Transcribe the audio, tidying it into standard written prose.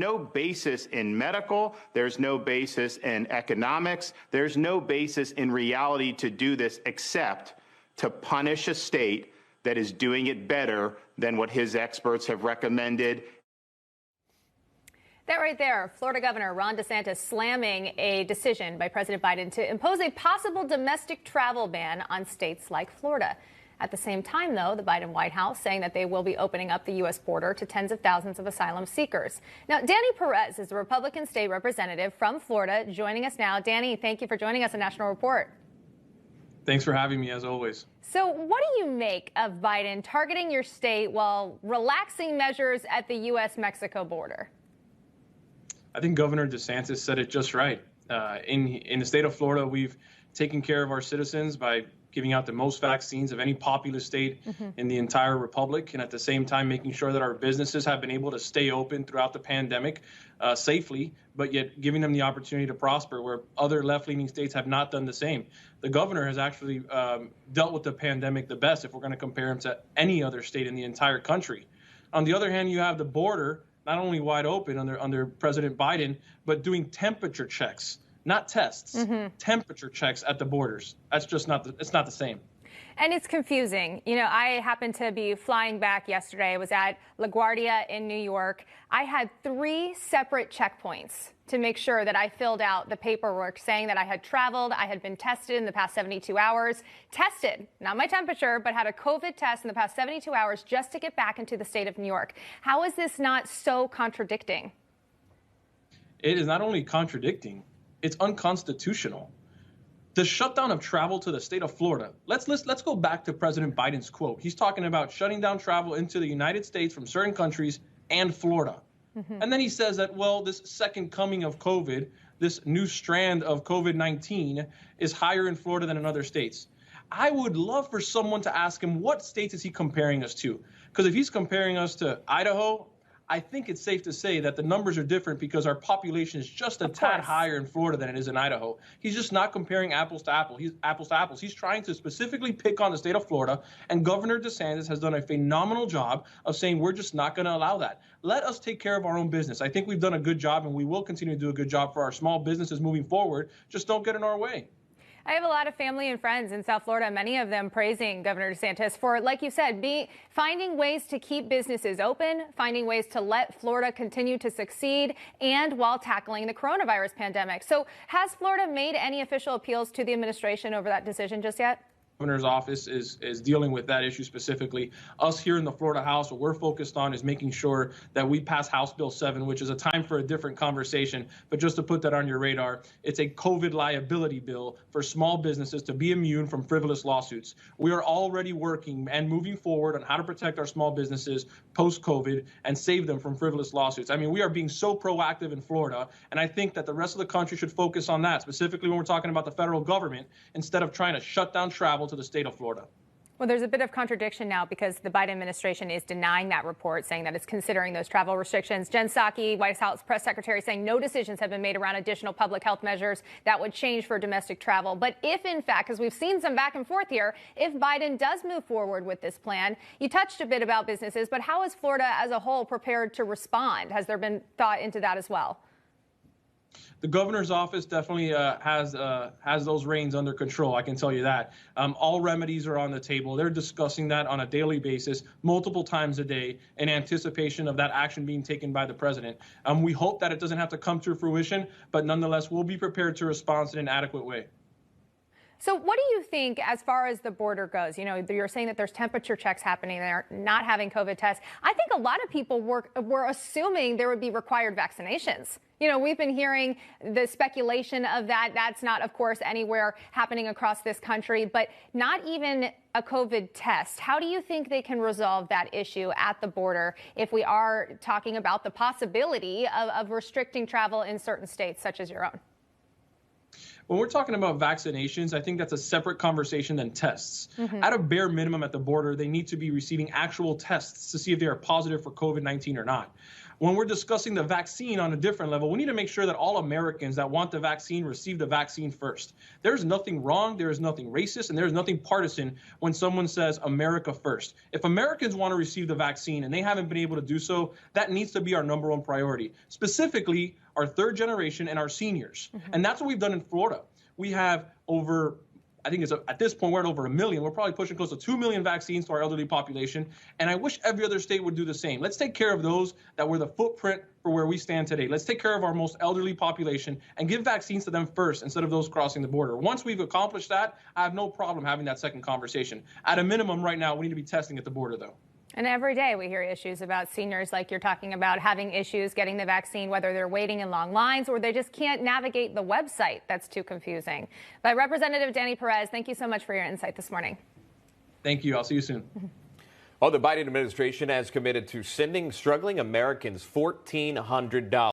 no basis in medical, there's no basis in economics, there's no basis in reality to do this except to punish a state that is doing it better than what his experts have recommended. That right there, Florida Governor Ron DeSantis slamming a decision by President Biden to impose a possible domestic travel ban on states like Florida. At the same time, though, the Biden White House saying that they will be opening up the U.S. border to tens of thousands of asylum seekers. Now, Danny Perez is a Republican state representative from Florida joining us now. Danny, thank you for joining us on National Report. Thanks for having me, as always. So what do you make of Biden targeting your state while relaxing measures at the U.S.-Mexico border? I think Governor DeSantis said it just right. In the state of Florida, we've taken care of our citizens by giving out the most vaccines of any populous state in the entire republic, and at the same time making sure that our businesses have been able to stay open throughout the pandemic safely, but yet giving them the opportunity to prosper where other left-leaning states have not done the same. The governor has actually dealt with the pandemic the best if we're going to compare him to any other state in the entire country. On the other hand, you have the border not only wide open under President Biden, but doing temperature checks, not tests, temperature checks at the borders. That's just it's not the same. And it's confusing. You know, I happened to be flying back yesterday. I was at LaGuardia in New York. I had 3 separate checkpoints to make sure that I filled out the paperwork saying that I had traveled, I had been tested in the past 72 hours, tested, not my temperature, but had a COVID test in the past 72 hours just to get back into the state of New York. How is this not so contradicting? It is not only contradicting, it's unconstitutional. The shutdown of travel to the state of Florida. Let's go back to President Biden's quote. He's talking about shutting down travel into the United States from certain countries and Florida. And then he says that, well, this second coming of COVID, this new strand of COVID-19 is higher in Florida than in other states. I would love for someone to ask him, what states is he comparing us to? Because if he's comparing us to Idaho, I think it's safe to say that the numbers are different because our population is just a tad higher in Florida than it is in Idaho. He's just not comparing apples to apples. He's trying to specifically pick on the state of Florida, and Governor DeSantis has done a phenomenal job of saying we're just not going to allow that. Let us take care of our own business. I think we've done a good job, and we will continue to do a good job for our small businesses moving forward. Just don't get in our way. I have a lot of family and friends in South Florida, many of them praising Governor DeSantis for, like you said, finding ways to keep businesses open, finding ways to let Florida continue to succeed, and while tackling the coronavirus pandemic. So has Florida made any official appeals to the administration over that decision just yet? Governor's office is dealing with that issue specifically. Us here in the Florida House, what we're focused on is making sure that we pass House Bill 7, which is a time for a different conversation. But just to put that on your radar, it's a COVID liability bill for small businesses to be immune from frivolous lawsuits. We are already working and moving forward on how to protect our small businesses post-COVID and save them from frivolous lawsuits. I mean, we are being so proactive in Florida, and I think that the rest of the country should focus on that, specifically when we're talking about the federal government, instead of trying to shut down travel to the state of Florida. Well, there's a bit of contradiction now because the Biden administration is denying that report, saying that it's considering ththose travel restrictions. Jen Psaki, White House press secretary, saying no decisions have been made around additional public health measures that would change for domestic travel. But if, in fact, because we've seen some back and forth here, if Biden does move forward with this plan, you touched a bit about businesses, but how is Florida as a whole prepared to respond? Has there been thought into that as well? The governor's office definitely has those reins under control. I can tell you that. All remedies are on the table. They're discussing that on a daily basis, multiple times a day, in anticipation of that action being taken by the president. We hope that it doesn't have to come to fruition, but nonetheless, we'll be prepared to respond in an adequate way. So what do you think as far as the border goes? You know, you're saying that there's temperature checks happening there, not having COVID tests. I think a lot of people were assuming there would be required vaccinations. You know, we've been hearing the speculation of that. That's not, of course, anywhere happening across this country, but not even a COVID test. How do you think they can resolve that issue at the border if we are talking about the possibility of restricting travel in certain states, such as your own? When we're talking about vaccinations, I think that's a separate conversation than tests. At a bare minimum at the border, they need to be receiving actual tests to see if they are positive for COVID-19 or not. When we're discussing the vaccine on a different level, we need to make sure that all Americans that want the vaccine receive the vaccine first. There's nothing wrong, there is nothing racist, and there's nothing partisan when someone says America first. If Americans want to receive the vaccine and they haven't been able to do so, that needs to be our number one priority, specifically our third generation and our seniors. And that's what we've done in Florida. We have over, I think at this point, we're at over 1 million. We're probably pushing close to 2 million vaccines to our elderly population. And I wish every other state would do the same. Let's take care of those that were the footprint for where we stand today. Let's take care of our most elderly population and give vaccines to them first instead of those crossing the border. Once we've accomplished that, I have no problem having that second conversation. At a minimum right now, we need to be testing at the border, though. And every day we hear issues about seniors, like you're talking about, having issues getting the vaccine, whether they're waiting in long lines or they just can't navigate the website. That's too confusing. But Representative Danny Perez, thank you so much for your insight this morning. Thank you. I'll see you soon. Well, the Biden administration has committed to sending struggling Americans $1,400.